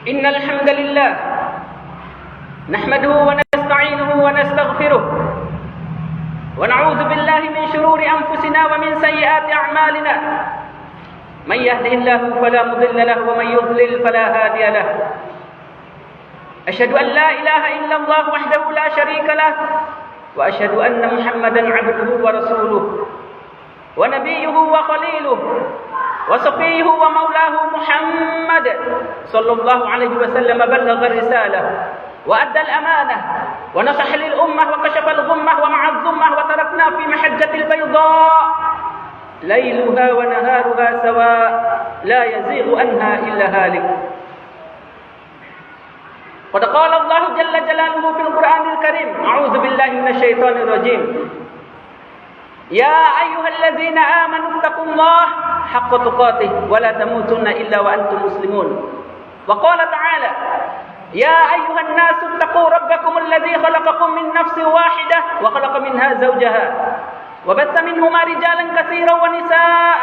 إن الحمد لله نحمده ونستعينه ونستغفره ونعوذ بالله من شرور أنفسنا ومن سيئات أعمالنا من يهده الله فلا مضل له ومن يضلل فلا هادي له أشهد أن لا إله إلا الله وحده لا شريك له وأشهد أن محمدا عبده ورسوله ونبيه وخليله وصفيه ومولاه محمد صلى الله عليه وسلم بلغ الرسالة وأدى الأمانة ونصح للأمة وكشف الغمة ومع الظمة وتركنا في محجة البيضاء ليلها ونهارها سواء لا يزيغ عنها إلا هالك. قد قال الله جل جلاله في القرآن الكريم أعوذ بالله من الشيطان الرجيم يا أيها الذين آمنوا اتقوا الله حق تقاته ولا تموتن إلا وأنتم مسلمون. وقال تعالى يا أيها الناس اتقوا ربكم الذي خلقكم من نفس واحدة وخلق منها زوجها وبث منهما رجالا كثيرا ونساء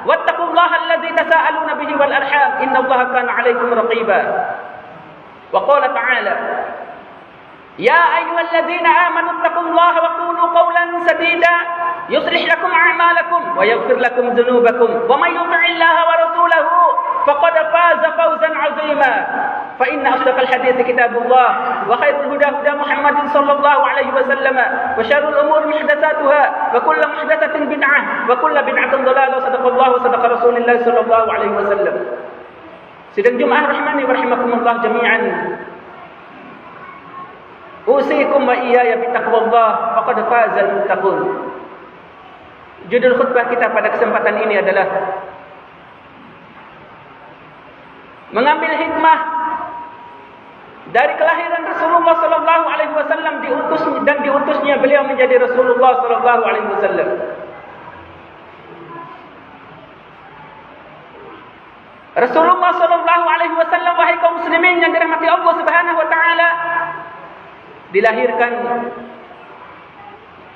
واتقوا الله الذي تساءلون به والأرحام إن الله كان عليكم رقيبا. وقال تعالى يا أيها الذين آمنوا اتقوا الله وقولوا قولا سديدا يصلح لكم أعمالكم ويغفر لكم ذنوبكم ومن يطع الله ورسوله فقد فاز فوزا عظيما. فإن أصدق الحديث كتاب الله وخير الهدى هدى محمد صلى الله عليه وسلم وشر الأمور محدثاتها وكل محدثة بدعة وكل بدعة ضلالة. صدق الله وصدق رسول الله صلى الله عليه وسلم. Sidang Jumaah rahimani wa rahimakumullah jami'an. Usikum wa iyaya bittaqwallah faqad fazal muttaqun. Judul khutbah kita pada kesempatan ini adalah mengambil hikmah dari kelahiran Rasulullah sallallahu alaihi wasallam diutusnya beliau menjadi Rasulullah sallallahu alaihi wasallam. Rasulullah sallallahu alaihi wasallam, wahai kaum muslimin yang dirahmati Allah Subhanahu wa taala, dilahirkan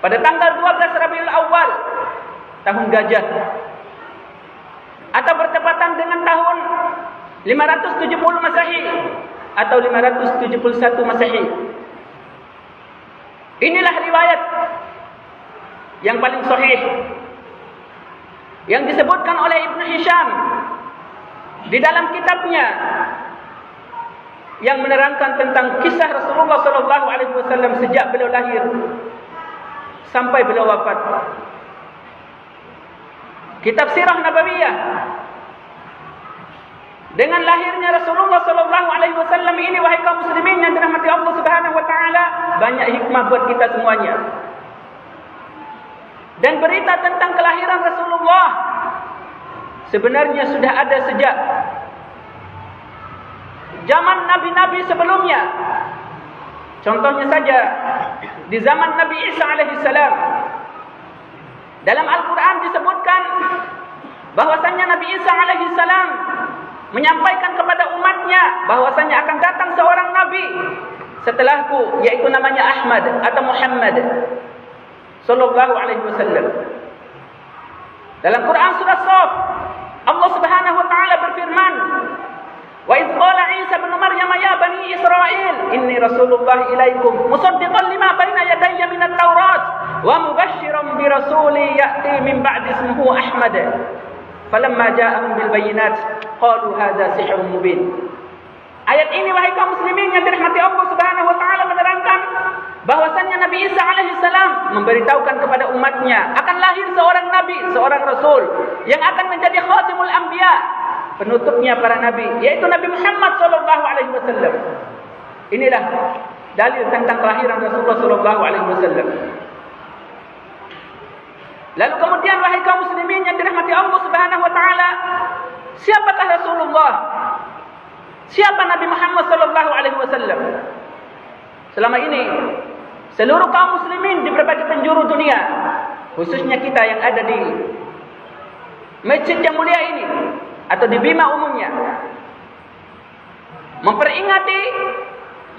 pada tanggal 12 Rabiul Awal tahun Gajah atau bertepatan dengan tahun 570 Masehi atau 571 Masehi. Inilah riwayat yang paling sahih yang disebutkan oleh Ibnu Hisham di dalam kitabnya yang menerangkan tentang kisah Rasulullah sallallahu alaihi wasallam sejak beliau lahir sampai beliau wafat. Kitab Sirah Nabawiyah dengan lahirnya Rasulullah sallallahu alaihi wasallam ini, wahai kaum muslimin yang dirahmati Allah Subhanahu wa taala, banyak hikmah buat kita semuanya. Dan berita tentang kelahiran Rasulullah sebenarnya sudah ada sejak zaman nabi-nabi sebelumnya. Contohnya saja di zaman Nabi Isa alaihissalam. Dalam Al-Quran disebutkan bahwasannya Nabi Isa alaihissalam menyampaikan kepada umatnya bahwasannya akan datang seorang nabi setelahku, yaitu namanya Ahmad atau Muhammad sallallahu alaihi wasallam. Dalam Quran surah Shaf, Allah Subhanahu wa taala berfirman, "Wa idz qala Isa ibn Maryam ya bani Israil, inni rasulullah ilaikum musaddiqan lima baina yadayya minat Taurat wa mubasysyiran bi rasuli ya'ti min ba'di ismihi Ahmad." Falamma ja'ahum bil bayyinat qalu hadza sihrun mubin. Ayat ini, wahai kaum muslimin yang dirahmati Allah Subhanahu wa taala, menerangkan bahwasannya Nabi Isa alaihissalam memberitahukan kepada umatnya akan lahir seorang nabi, seorang rasul yang akan menjadi khatimul anbiya, penutupnya para nabi, yaitu Nabi Muhammad sallallahu alaihi wasallam. Inilah dalil tentang kelahiran Rasulullah sallallahu alaihi wasallam. Lalu kemudian, wahai kaum muslimin yang dirahmati Allah Subhanahu wa taala, siapakah Rasulullah? Siapa Nabi Muhammad sallallahu alaihi wasallam? Selama ini seluruh kaum muslimin di berbagai penjuru dunia, khususnya kita yang ada di masjid yang mulia ini atau di Bima umumnya, memperingati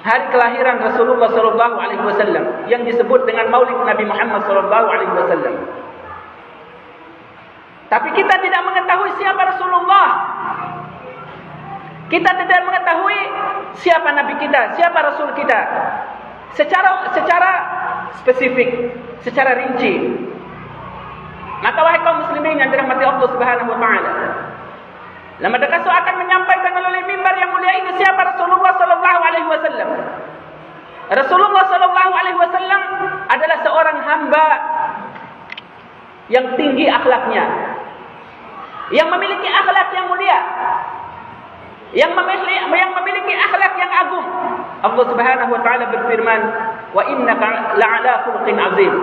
hari kelahiran Rasulullah sallallahu alaihi wasallam yang disebut dengan Maulid Nabi Muhammad sallallahu alaihi wasallam. Tapi kita tidak mengetahui siapa Rasulullah. Kita tidak mengetahui siapa nabi kita, siapa rasul kita secara spesifik, secara rinci. Maka wahai kaum muslimin yang dirahmati Allah Subhanahu wa taala, lama Dakaso akan menyampaikan melalui mimbar yang mulia ini siapa Rasulullah sallallahu alaihi wasallam. Rasulullah sallallahu alaihi wasallam adalah seorang hamba yang tinggi akhlaknya, yang memiliki akhlak yang mulia, yang memiliki akhlak yang agung. Allah Subhanahu wa taala berfirman, "Wa innaka la'ala khuluqin 'azim."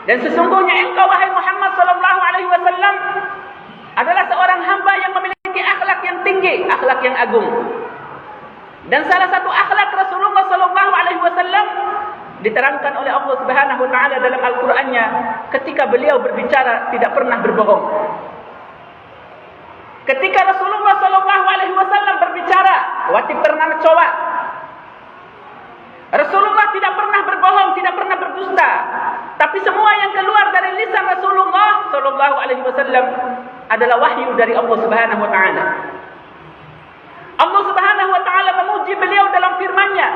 Dan sesungguhnya engkau wahai Muhammad sallallahu alaihi wasallam adalah seorang hamba yang memiliki akhlak yang tinggi, akhlak yang agung. Dan salah satu akhlak Rasulullah sallallahu alaihi wasallam diterangkan oleh Allah Subhanahu wa taala dalam Al-Qur'annya ketika beliau berbicara tidak pernah berbohong. Ketika Rasulullah sallallahu alaihi wasallam berbicara, wati pernah mencoba. Rasulullah tidak pernah berbohong, tidak pernah berdusta. Tapi semua yang keluar dari lisan Rasulullah sallallahu alaihi wasallam adalah wahyu dari Allah Subhanahu wa taala. Allah Subhanahu wa taala memuji beliau dalam firman-Nya.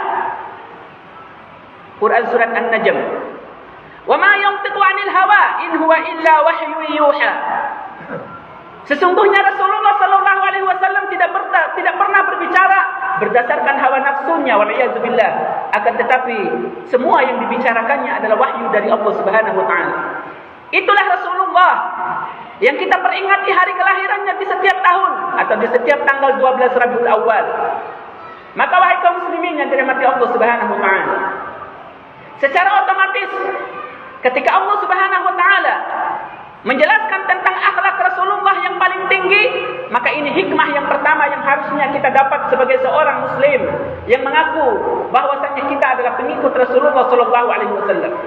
Quran surat An-Najm. "Wa ma yantiqu 'anil hawa in huwa illa wahyu yuha." Sesungguhnya Rasulullah sallallahu alaihi wasallam tidak pernah berbicara berdasarkan hawa nafsunya, waliyadzubillah. Akan tetapi semua yang dibicarakannya adalah wahyu dari Allah Subhanahu wa taala. Itulah Rasulullah yang kita peringati hari kelahirannya di setiap tahun atau di setiap tanggal 12 Rabiul Awal. Maka wahai kaum muslimin yang dirahmati Allah Subhanahu wa taala, secara otomatis ketika Allah Subhanahu wa taala menjelaskan tentang akhlak Rasulullah yang paling tinggi, maka ini hikmah yang pertama yang harusnya kita dapat sebagai seorang muslim yang mengaku bahwasanya kita adalah pengikut Rasulullah sallallahu alaihi wasallam.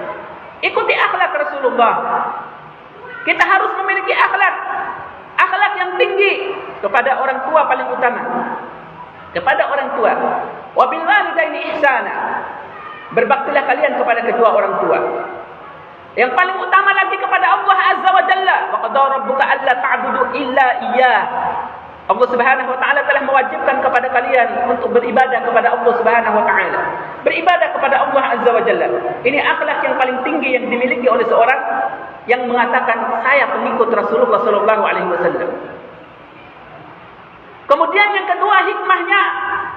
Ikuti akhlak Rasulullah. Kita harus memiliki akhlak yang tinggi kepada orang tua paling utama. Kepada orang tua. Wa bil walidaini ihsana. Berbaktilah kalian kepada kedua orang tua. Yang paling utama lagi kepada Allah Azza wa Jalla. Wa qad rabbuka alla ta'budu illa iyyah. Allah Subhanahu wa taala telah mewajibkan kepada kalian untuk beribadah kepada Allah Subhanahu wa taala. Beribadah kepada Allah Azza wa Jalla. Ini akhlak yang paling tinggi yang dimiliki oleh seorang yang mengatakan saya pengikut Rasulullah sallallahu alaihi wasallam. Kemudian yang kedua hikmahnya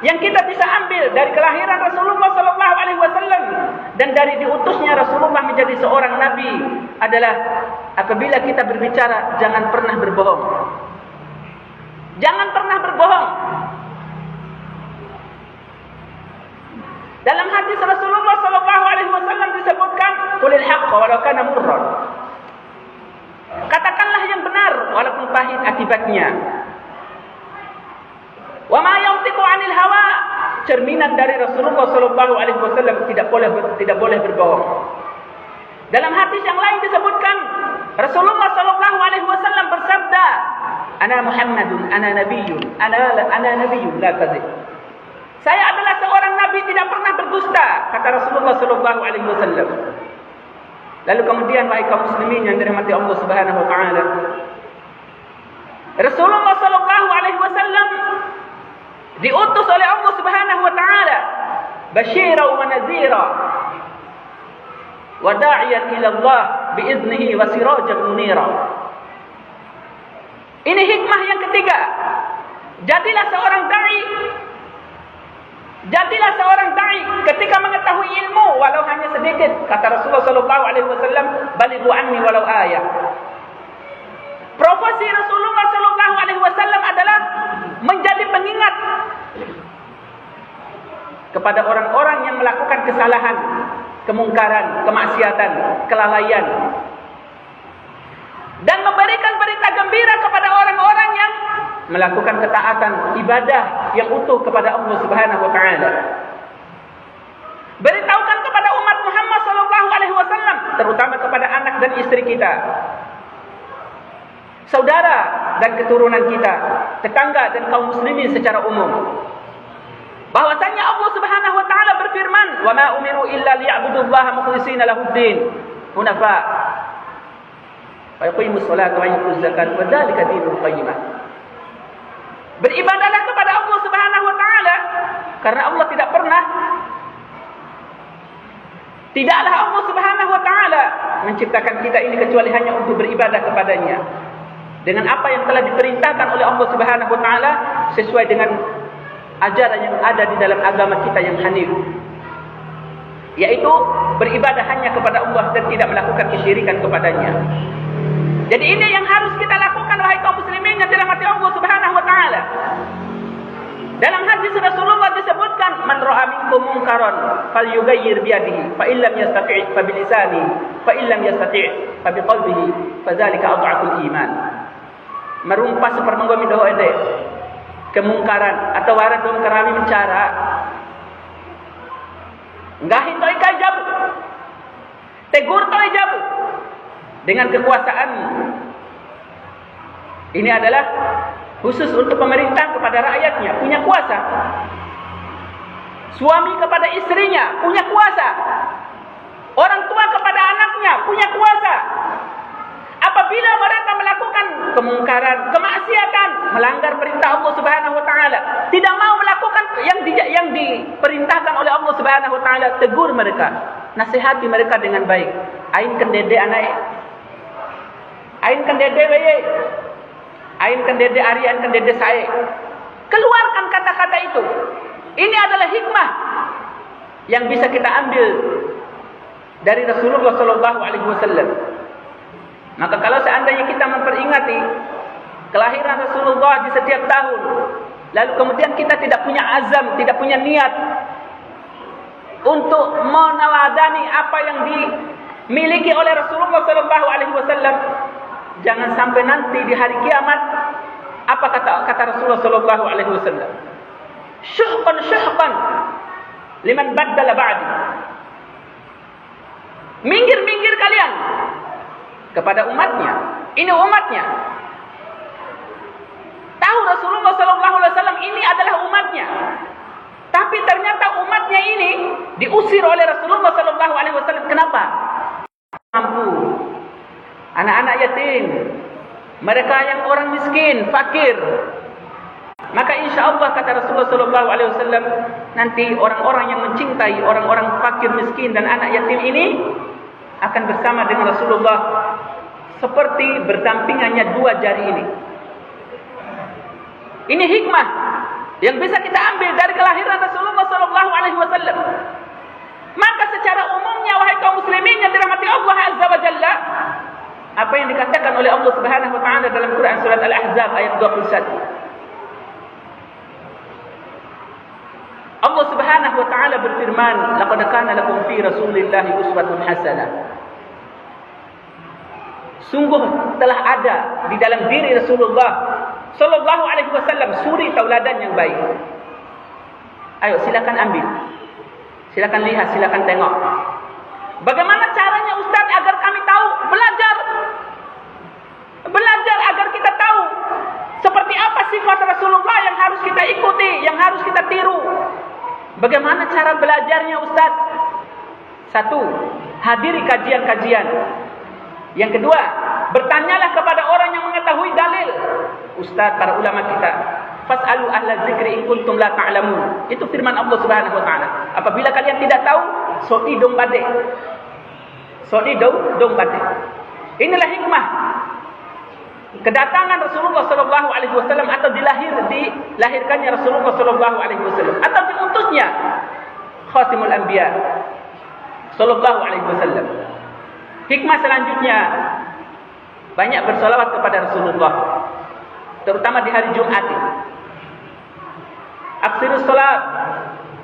yang kita bisa ambil dari kelahiran Rasulullah sallallahu alaihi wasallam dan dari diutusnya Rasulullah menjadi seorang nabi adalah apabila kita berbicara jangan pernah berbohong. Jangan pernah berbohong. Dalam hadis Rasulullah sallallahu alaihi wasallam disebutkan qulil haqqa walau kana murran. Katakanlah yang benar walaupun pahit akibatnya. Wa ma yantiqu 'anil hawa, cerminan dari Rasulullah sallallahu alaihi wasallam tidak boleh berbohong. Dalam hadis yang lain disebutkan Rasulullah sallallahu alaihi wasallam bersabda, "Ana Muhammadun, ana nabiyyun, ana nabiyyun la kadzib." Saya adalah seorang nabi tidak pernah berdusta, kata Rasulullah sallallahu alaihi wasallam. Lalu kemudian wahai kaum muslimin yang dirahmati Allah Subhanahu wa taala, Rasulullah sallallahu alaihi wasallam diutus oleh Allah Subhanahu wa taala basyira wa nazira wa da'iyan ila Allah biiznihi wa sirajan munira. Ini hikmah yang ketiga. Jadilah seorang dai. Jadilah seorang dai ketika mengetahui ilmu walau hanya sedikit. Kata Rasulullah sallallahu alaihi wasallam, "Balighu anni walau ayah." Profesi Rasulullah sallallahu alaihi wasallam adalah menjadi pengingat kepada orang-orang yang melakukan kesalahan, kemungkaran, kemaksiatan, kelalaian, dan memberikan berita gembira kepada orang-orang yang melakukan ketaatan ibadah yang utuh kepada Allah Subhanahu wa taala. Beritahukan kepada umat Muhammad sallallahu alaihi wasallam, terutama kepada anak dan istri kita, saudara dan keturunan kita, tetangga dan kaum muslimin secara umum, bahwasanya Allah Subhanahu wa taala berfirman, "Wa ma umiru illa liya'budullaha mukhlishina lahud-din hunafa wa yuqimus salata wa yutuz zakat wa dzalika dinul qayyimah." Beribadahlah kepada Allah Karena Allah tidaklah Allah Subhanahu wa taala menciptakan kita ini kecuali hanya untuk beribadah kepadanya dengan apa yang telah diperintahkan oleh Allah Subhanahu wa taala sesuai dengan ajaran yang ada di dalam agama kita yang hanif, yaitu beribadah hanya kepada Allah dan tidak melakukan kesyirikan kepadanya. Jadi ini yang harus kita lakukan, wahai kaum muslimin yang dirahmati Allah Subhanahu wa taala. Dalam hadis Rasulullah disebutkan, man ra'a minkum munkaran falyughayyir bi yadihi, fa illam yastati' fa bi lisanihi, fa illam yastati' fa bi qalbihi, fa dzalika adhaful iman. Merumpas sepermanggomi doa ede kemungkaran atau waran dom kerami mencara. Ngahi toy kai jabu. Tegur toy jabu. Dengan kekuasaan. Ini adalah khusus untuk pemerintah kepada rakyatnya, punya kuasa. Suami kepada istrinya, punya kuasa. Orang tua kepada anaknya, punya kuasa. Apabila mereka melakukan kemungkaran, kemaksiatan, melanggar perintah Allah Subhanahu wa taala, tidak mau melakukan yang diperintahkan oleh Allah Subhanahu wa taala, tegur mereka, nasihati mereka dengan baik. Ainkan dede anai. Ainkan dede baye. Ainkan dede ari, ainkan dede sae. Keluarkan kata-kata itu. Ini adalah hikmah yang bisa kita ambil dari Rasulullah sallallahu alaihi wasallam. Maka kalau seandainya kita memperingati kelahiran Rasulullah di setiap tahun, lalu kemudian kita tidak punya azam, tidak punya niat untuk meneladani apa yang dimiliki oleh Rasulullah sallallahu alaihi wasallam, jangan sampai nanti di hari kiamat apa kata Rasulullah sallallahu alaihi wasallam? Syuhqan liman baddala ba'di. Minggir kalian kepada umatnya. Ini umatnya. Tahu Rasulullah sallallahu alaihi wasallam ini adalah umatnya. Tapi ternyata umatnya ini diusir oleh Rasulullah sallallahu alaihi wasallam. Kenapa? Mampu. Anak-anak yatim, mereka yang orang miskin, fakir. Maka insya-Allah kata Rasulullah sallallahu alaihi wasallam, nanti orang-orang yang mencintai orang-orang fakir, miskin dan anak yatim ini akan bersama dengan Rasulullah seperti berdampingannya dua jari ini. Ini hikmah yang bisa kita ambil dari kelahiran Rasulullah sallallahu alaihi wasallam. Maka secara umumnya wahai kaum muslimin yang dirahmati Allah Azza wa Jalla, apa yang dikatakan oleh Allah Subhanahu wa taala dalam Quran surat Al-Ahzab ayat 21. Allah Subhanahu wa taala berfirman, "Laqad kana lakum fi Rasulillahi uswatun hasanah." Sungguh telah ada di dalam diri Rasulullah sallallahu alaihi wasallam suri tauladan yang baik. Ayo silakan ambil. Silakan lihat, silakan tengok. Bagaimana caranya Ustaz agar kami tahu? Belajar. Belajar agar kita tahu seperti apa sifat Rasulullah yang harus kita ikuti, yang harus kita tiru. Bagaimana cara belajarnya Ustaz? Satu, hadiri kajian-kajian. Yang kedua, bertanyalah kepada orang yang mengetahui dalil. Ustaz, para ulama kita, fas'alu ahla zikri in kuntum la ta'lamun. Itu firman Allah Subhanahu wa taala. Apabila kalian tidak tahu, sodi dong bade. Sodi dong bade. Inilah hikmah kedatangan Rasulullah sallallahu alaihi wasallam atau dilahirkannya Rasulullah sallallahu alaihi wasallam atau diutusnya Khatimul Anbiya sallallahu alaihi wasallam. Hikmah selanjutnya, banyak bersolawat kepada Rasulullah, terutama di hari Jumat. Aksirus salat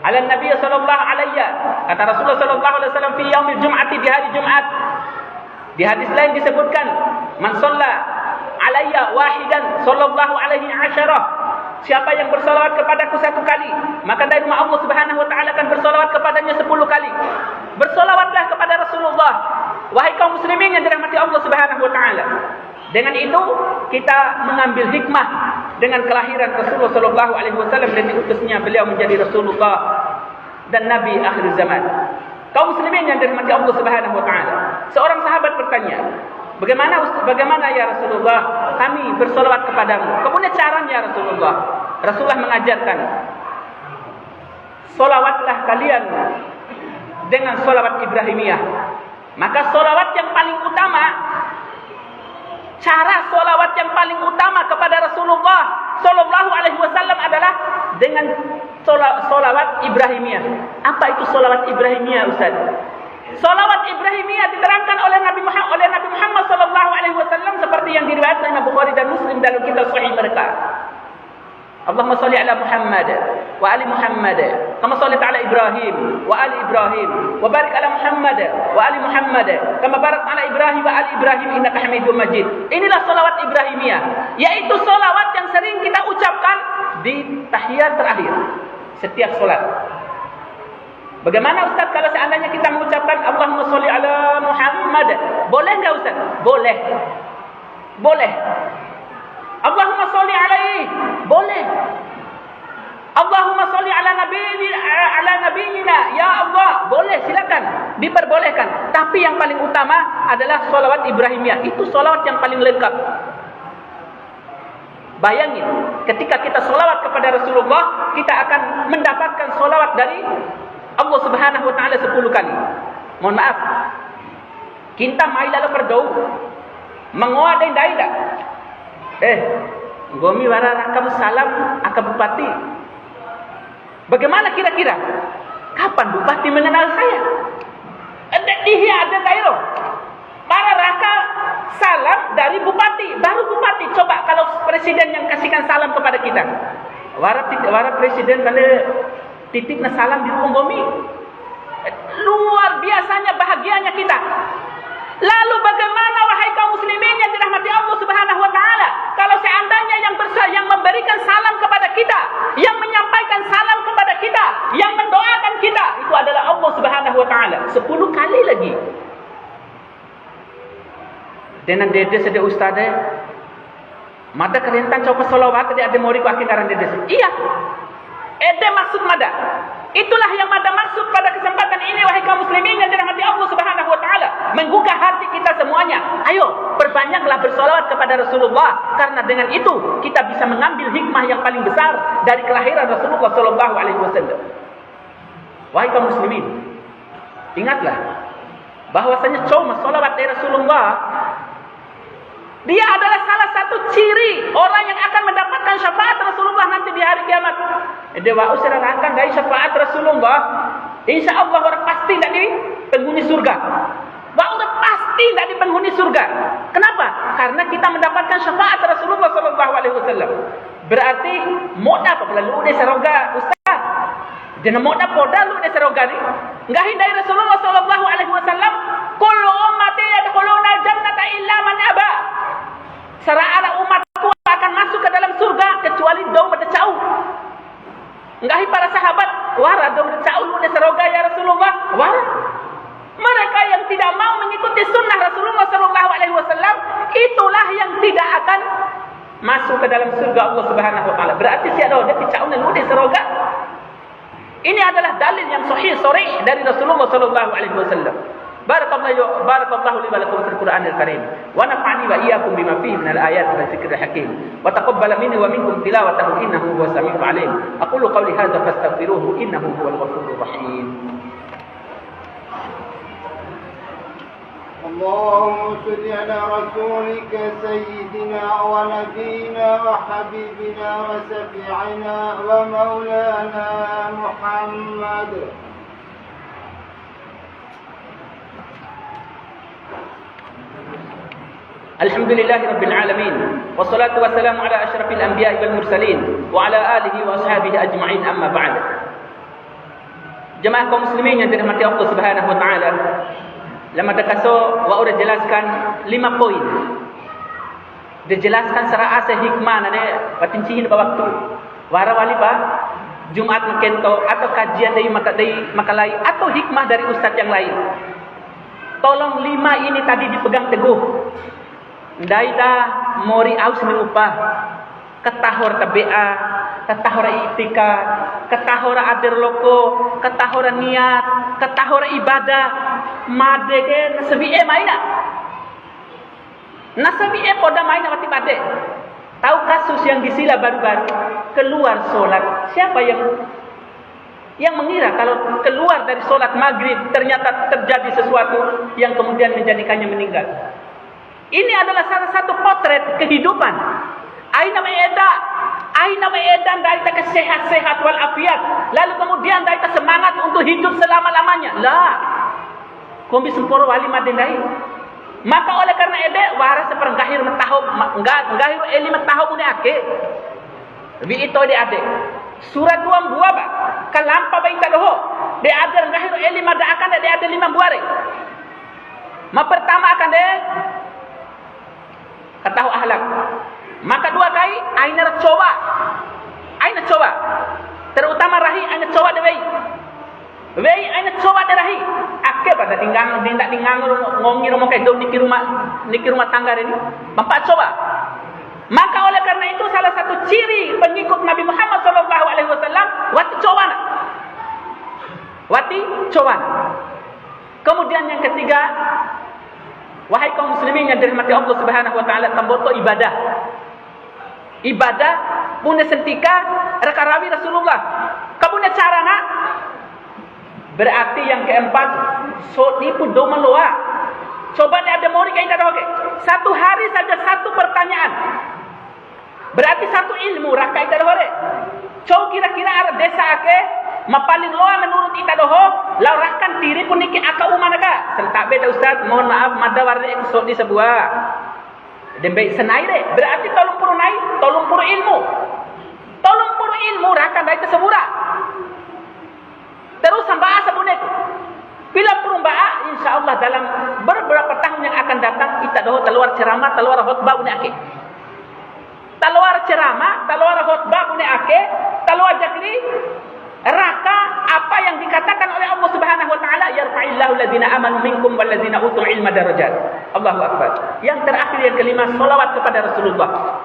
ala Nabi sallallahu alaihi, kata Rasulullah sallallahu alaihi wasallam, fi yaumil Jum'ati, di hari Jumat. Di hadis lain disebutkan, man shalla alayya wahidan sallallahu alaihi asyarah. Siapa yang bersolawat kepadaku satu kali, maka dari rumah Allah Subhanahu wa taala akan bersolawat kepadanya 10 kali. Bersolawatlah kepada Rasulullah, wahai kaum muslimin yang dirahmati Allah Subhanahu wa taala. Dengan itu kita mengambil hikmah dengan kelahiran Rasulullah sallallahu alaihi wasallam dan diutusnya beliau menjadi Rasulullah dan Nabi akhir zaman. Kaum muslimin yang dirahmati Allah Subhanahu wa taala. Seorang sahabat bertanya, Bagaimana ya Rasulullah kami bersolawat kepadamu? Kemudian caranya Rasulullah mengajarkan. solawatlah kalian dengan solawat Ibrahimiyah. Maka solawat yang paling utama, cara solawat yang paling utama kepada Rasulullah Sallallahu Alaihi Wasallam adalah dengan solawat Ibrahimiyah. Apa itu solawat Ibrahimiyah, Ustaz? Solawat Ibrahimiyah diterangkan oleh Nabi Muhammad Sallallahu Alaihi Wasallam seperti yang diriwayatkan oleh Bukhari dan Muslim dalam kitab Sahih mereka. Allahumma salli ala Muhammad wa ali Muhammad kama shallaita ala Ibrahim wa ali Ibrahim wa barik ala Muhammad wa ali Muhammad kama barakta ala Ibrahim wa ali Ibrahim innaka Hamidum Majid. Inilah salawat Ibrahimiyah, yaitu salawat yang sering kita ucapkan di tahiyat terakhir setiap salat. Bagaimana Ustaz kalau seandainya kita mengucapkan Allahumma salli ala Muhammad? Boleh enggak Ustaz? Boleh. Boleh. Allahumma salli alaihi, boleh. Allahumma salli ala nabiyina, ya Allah, boleh, silakan, diperbolehkan. Tapi yang paling utama adalah salawat Ibrahimiyah. Itu salawat yang paling lengkap. Bayangin, ketika kita salawat kepada Rasulullah, kita akan mendapatkan salawat dari Allah Subhanahu wa taala 10 kali. Mohon maaf, kita mai lalu berdoa mengoa dan daida. Gomi wara rakam salam akan bupati. Bagaimana kira-kira? Kapan bupati mengenal saya? Ada dairo. Para raka salam dari bupati, baru bupati. Coba kalau presiden yang kasihkan salam kepada kita. Wara presiden kalau titipna salam di rumah Gomi. Luar biasanya bahagianya kita. Lalu bagaimana wahai kaum muslimin yang dirahmati Allah Subhanahu wa taala, kalau seandainya yang memberikan salam kepada kita, yang menyampaikan salam kepada kita, yang mendoakan kita itu adalah Allah Subhanahu wa taala 10 kali lagi. Dengan dede sedek ustaz mada kerentan coba salawat dia ada mori ku akhiran dede. Iya. Ede maksud mada. Itulah yang mada maksud pada kesempatan ini wahai kaum muslimin yang dirahmati Allah Subhanahu wa taala, menggugah hati kita semuanya. Ayo, perbanyaklah bersolawat kepada Rasulullah, karena dengan itu kita bisa mengambil hikmah yang paling besar dari kelahiran Rasulullah sallallahu alaihi wasallam. Wahai kaum muslimin, ingatlah bahwasanya cuma solawat dari Rasulullah dia adalah salah satu ciri orang yang akan mendapatkan syafaat Rasulullah nanti di hari kiamat. Dewa usirahkan dari syafaat Rasulullah, insya Allah orang pasti tidak di penghuni surga. Orang pasti tidak di penghuni surga. Kenapa? Karena kita mendapatkan syafaat Rasulullah Sallallahu Alaihi Wasallam. Berarti moda apa lalu di seroga Ustaz? Jangan moda poda lu di seroga ni. Enggak hindari Rasulullah Sallallahu Alaihi Wasallam. Kullu ummati yadkhuluna jannata illa man aba. Seraya umatku akan masuk ke dalam surga kecuali dong berdecau. Enggak para sahabat, wara dong berdecau lu di seroga ya Rasulullah. Wara. Mereka yang tidak mau mengikuti sunnah Rasulullah Sallallahu Alaihi Wasallam, itulah yang tidak akan masuk ke dalam surga Allah Subhanahu Wa Taala. Berarti siapa dia berdecau lu di seroga? Ini adalah dalil yang sahih sharih dari Rasulullah Sallallahu Alaihi Wasallam. Barakallahu li wa lakum fil Qur'anil Karim wa nafa'ani wa iyyakum bima fihi minal ayati wa dzikril hakim wa taqabbal minni wa minkum tilawatahu innahu huwas samiul alim. Aqulu qawli hadza fastaghfiruhu innahu huwal ghafurur rahim. اللهم صل على رسولك سيدنا ونبينا وحبيبنا وشفيعنا ومولانا محمد. Alhamdulillahi Rabbil Alamin. Wassalatu wassalamu ala ashrafil anbiya'i wal mursalin wa ala alihi wa ashabihi ajma'in, amma ba'd. Jemaah kaum muslimin yang dirahmati Allah Subhanahu wa taala, lama dakaso wa udah jelaskan 5 poin. Dijelaskan secara asa hikmah nane patincihin ba waktu. Wara wali ba Jumat mekento atau kajian dari makalai atau hikmah dari ustaz yang lain. Tolong 5 ini tadi dipegang teguh. Daida mori aus mengupah ketahor tabi'a, ketahor itika, ketahor adir loko, ketahor niat, ketahor ibadah, madege nasabi'e maina. Nasabi'e poda maina wati bade. Tahu kasus yang disila baru-baru keluar solat, siapa yang Yang mengira kalau keluar dari solat maghrib ternyata terjadi sesuatu yang kemudian menjadikannya meninggal. Ini adalah salah satu potret kehidupan. Aina maedan daita kesehat-sehat wal afiat. Lalu kemudian daita semangat untuk hidup selama-lamanya. Lah. Kombi semporo wali madendai. Maka oleh karena ede waras sepergahir metahub gahir eli metahub une ake. Bi itu de ade. Surat 2 ba. Kalampa baita doho. De ade gahir eli mada akan de ade 5 buare. Ma pertama akan de katahu ahlak. Maka 2 kali aina coba. Terutama rahi aina coba de wei aina coba de rahi. Ake pada tinggal dindak ngongi rumah kayak dong niki rumah tangga ini. Bapak coba. Maka oleh karena itu salah satu ciri pengikut Nabi Muhammad SAW wati cowan. Kemudian yang ketiga, wahai kaum muslimin yang dirahmati Allah Subhanahu wa taala, tamboto ibadah. Ibadah punya sentika rekarawi Rasulullah. Kamunya carana berarti yang keempat so ipu do meloa. Coba ni ada mori kain dah okey. Satu hari saja satu pertanyaan. Berarti satu ilmu rakai dah hore. Coba kira-kira arah desa ake mapaling loa menurut ita doho laurakan diri pun niki aka umanaka. Sentak beda ustaz, mohon maaf mada warna episode di sebuah. Dembe senaire berarti tolong puru naik, tolong puru ilmu. Tolong puru ilmu rakan dari tersebura. Terus sambaa sebunek. Bila perumbaa insyaallah dalam beberapa tahun yang akan datang kita doho keluar ceramah, keluar khutbah punya ake. Keluar ceramah, keluar khutbah punya ake, keluar jakri raka apa yang dikatakan oleh Allah Subhanahu wa taala, yarfa'illahu allazina amanu minkum wallazina utul ilma darajat. Allahu akbar. Yang terakhir yang kelima, selawat kepada Rasulullah.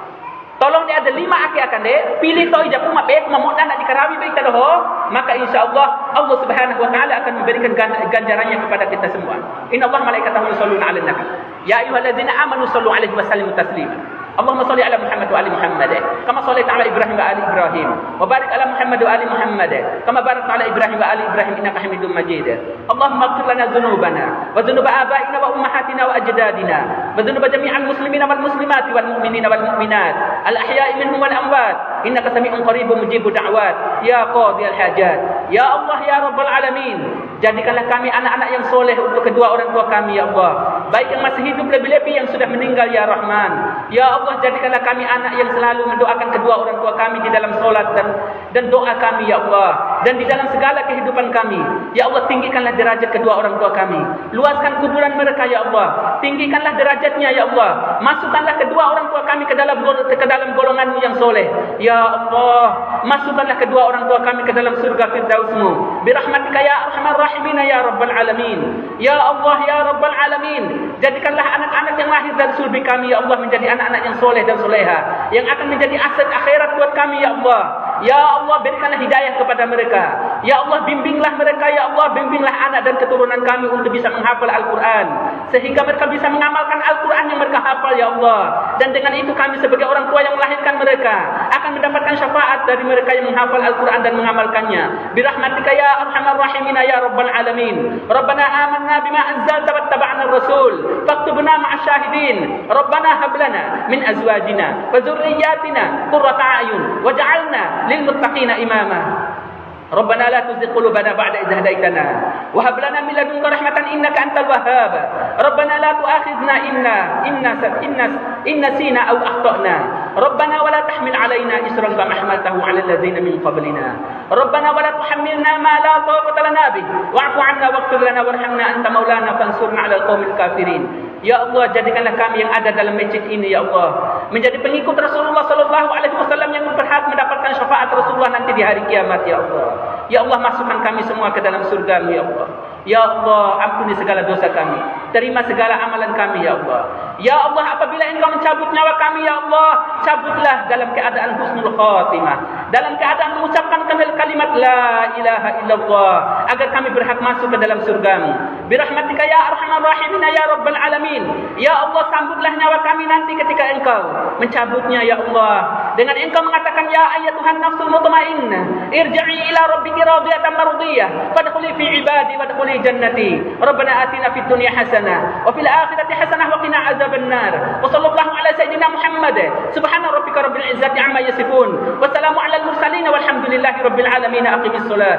Tolong dia ada 5 aki akan deh pilih toh ija puma baik memodan nak dikarawi baik tadoh, maka insyaallah Allah Subhanahu wa taala akan memberikan ganjarannya kepada kita semua. Innallaha malaikatahu yusholluna 'alan nabi. Ya ayyuhallazina amanu shallu 'alaihi wa sallimu taslima. Allahumma shalli ala Muhammad wa ali Muhammad kama shallaita ala Ibrahim wa ali Ibrahim wa barik ala Muhammad wa ali Muhammad kama barakta ala Ibrahim wa ali Ibrahim innaka Hamidum Majid. Allahumma ighfir lana dhunubana wa dhunuba abaina wa ummahatina wa ajdadina wa dhunuba jami'al muslimina wal muslimati wal mu'minina wal mu'minat al ahya'i minhum wal amwat innaka sami'un qaribun mujibud da'wat ya qadhiyal hajat. Ya Allah ya rabbal alamin, jadikanlah kami anak-anak yang soleh untuk kedua orang tua kami ya Allah, baik yang masih hidup lebih-lebih yang sudah meninggal ya Rahman. Ya Allah, jadikanlah kami anak yang selalu mendoakan kedua orang tua kami di dalam solat dan doa kami ya Allah, dan di dalam segala kehidupan kami ya Allah. Tinggikanlah derajat kedua orang tua kami, luaskan kuburan mereka ya Allah, tinggikanlah derajatnya ya Allah, masukkanlah kedua orang tua kami ke dalam golongan-Mu yang soleh ya Allah. Masukkanlah kedua orang tua kami ke dalam surga firdaus-Mu birahmatika ya arhamar rahimin ya rabbal alamin. Ya Allah ya rabbal alamin, jadikanlah anak-anak yang lahir dari sulbi kami ya Allah menjadi anak-anak yang soleh dan soleha, yang akan menjadi aset akhirat buat kami ya Allah. Ya Allah, berikanlah hidayah kepada mereka ya Allah, bimbinglah mereka ya Allah, bimbinglah anak dan keturunan kami untuk bisa menghafal Al-Quran, sehingga mereka bisa mengamalkan Al-Quran yang mereka hafal ya Allah. Dan dengan itu kami sebagai orang tua yang melahirkan mereka akan mendapatkan syafaat dari mereka yang menghafal Al-Quran dan mengamalkannya birahmatika ya arhamar rahimin ya rabbal alamin. Rabbana amanna bima anzalta wattaba'na ar-rasul faktubna ma'asy syahidin. Rabbana hab lana min azwajina wa dzurriyyatina qurrata a'yun waj'alna lil muttaqina imama. Rabbana la tuzigh qulubana ba'da idh hadaytana wa hab lana min ladunka rahmatan innaka antal wahhab. Rabbana la tu'akhidhna in nasina aw akhtana. Rabbana wa la tahmil 'alaina isran kama hamaltahu 'alal ladzina min qablina. Rabbana wa la tuhammilna ma la taqata lana bih wa'fu 'anna waghfir lana warhamna anta maulana fansurna 'alal qaumil kafirin. Ya Allah, jadikanlah kami yang ada dalam masjid ini ya Allah menjadi pengikut Rasulullah sallallahu alaihi wasallam yang berhak mendapatkan syafaat Rasulullah nanti di hari kiamat ya Allah. Ya Allah, masukkan kami semua ke dalam surga-Mu ya Allah. Ya Allah, ampuni segala dosa kami, terima segala amalan kami ya Allah. Ya Allah, apabila Engkau mencabut nyawa kami ya Allah, cabutlah dalam keadaan husnul khatimah, dalam keadaan mengucapkan kalimat la ilaha illallah, agar kami berhak masuk ke dalam surga-Mu birahmatika ya arhamar rahimin ya rabbal alamin. Ya Allah, sambutlah nyawa kami nanti ketika Engkau mencabutnya ya Allah. dengan engkau mengatakan ya ayyatuhan nafsul mutmainnah irji'i ila rabbiki radiyatan mardiyah fadkhuli fi ibadi wadkhuli jannati rabbana atina fid dunya hasanah wa fil akhirati hasanah wa qina azabannar wa sallallahu ala sayyidina Muhammad subhana rabbika rabbil izzati amma yasifun wa salamun alal mursalin walhamdulillahi rabbil alamin aqimis salat